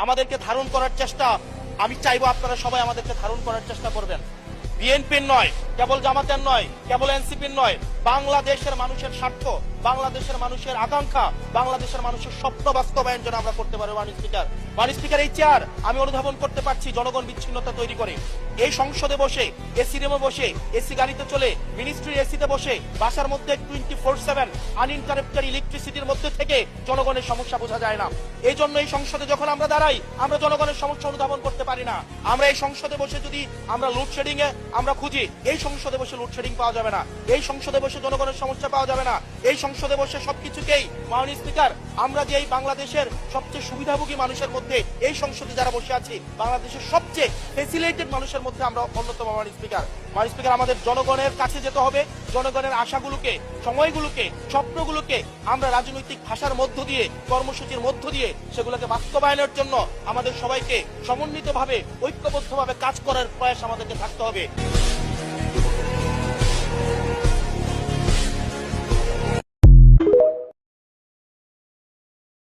আমাদেরকে ধারণ করার চেষ্টা, আমি চাইবো আপনারা সবাই আমাদেরকে ধারণ করার চেষ্টা করবেন। বিএনপির নয়, কেবল জামাতের নয়, কেবল এনসিপির নয়, বাংলাদেশের মানুষের স্বার্থ, বাংলাদেশের মানুষের আকাঙ্ক্ষা, বাংলাদেশের মানুষের স্বপ্ন বাস্তবায়ন যেন আমরা করতে পারি। মাননীয় স্পিকার, এই চেয়ার আমি অনুধাবন করতে পারছি জনগণ বিচ্ছিন্নতা তৈরি করে। এই সংসদে বসে, এসি রুমে বসে, এসি গাড়িতে চলে, মিনিস্ট্রির এসিতে বসে, বাসার মধ্যে 24/7 আনইন্টারাপ্টেড ইলেকট্রিসিটির মধ্যে থেকে জনগণের সমস্যা বোঝা যায় না। এই জন্য এই সংসদে যখন আমরা দাঁড়াই, আমরা জনগণের সমস্যা অনুধাবন করতে পারি না। আমরা এই সংসদে বসে যদি আমরা লোডশেডিং এ আমরা খুঁজি, এই সংসদে বসে লোডশেডিং পাওয়া যাবে না, এই সংসদে বসে জনগণের সমস্যা পাওয়া যাবে না, এই সংসদে বসে সবকিছুকেই মাননীয় স্পিকার, আমরা যে এই বাংলাদেশের সবচেয়ে সুবিধাভোগী মানুষের মধ্যে এই সংসদে যারা বসে আছি, বাংলাদেশের সবচেয়ে ফেসিলিটেড মানুষের মধ্যে আমরা অন্যতম। মাননীয় স্পিকার, আমাদের জনগণের কাছে যেতে হবে, জনগণের আশাগুলোকে, সময়গুলোকে, স্বপ্নগুলোকে আমরা রাজনৈতিক ভাষার মধ্য দিয়ে, কর্মসূচির মধ্য দিয়ে সেগুলোকে বাস্তবায়নের জন্য আমাদের সবাইকে সমন্বিতভাবে, ঐক্যবদ্ধভাবে কাজ করার প্রয়াস আমাদেরকে থাকতে হবে।